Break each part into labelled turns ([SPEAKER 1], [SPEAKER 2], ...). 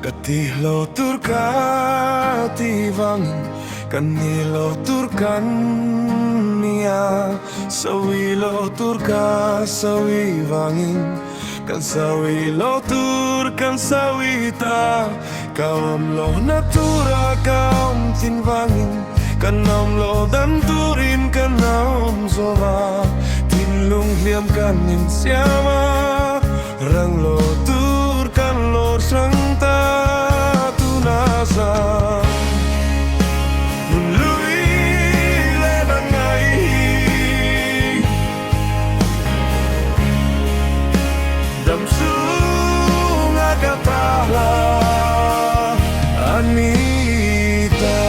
[SPEAKER 1] Katihlo turkati vangin kanilo turkan niya sawilo turka sawi vangin kan sawilo turkan sawita kaum lo natura kaum tinvangin kanam lo dan turin kanam soba tinlung liam kanin siama rang lo turkan lo sangta tunasa lui le nangai dam sunga katala Anita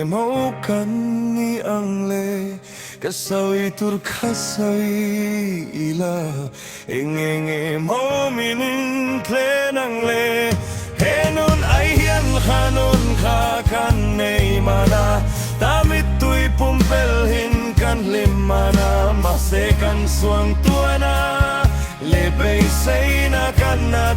[SPEAKER 1] maukan ni angle kasawi tur kasawi ila engenge mau minin klenangle henun aihan hanun kakan nei mana tamit tui pumpelhin kan limana masekan suang tuana lebay say na kanat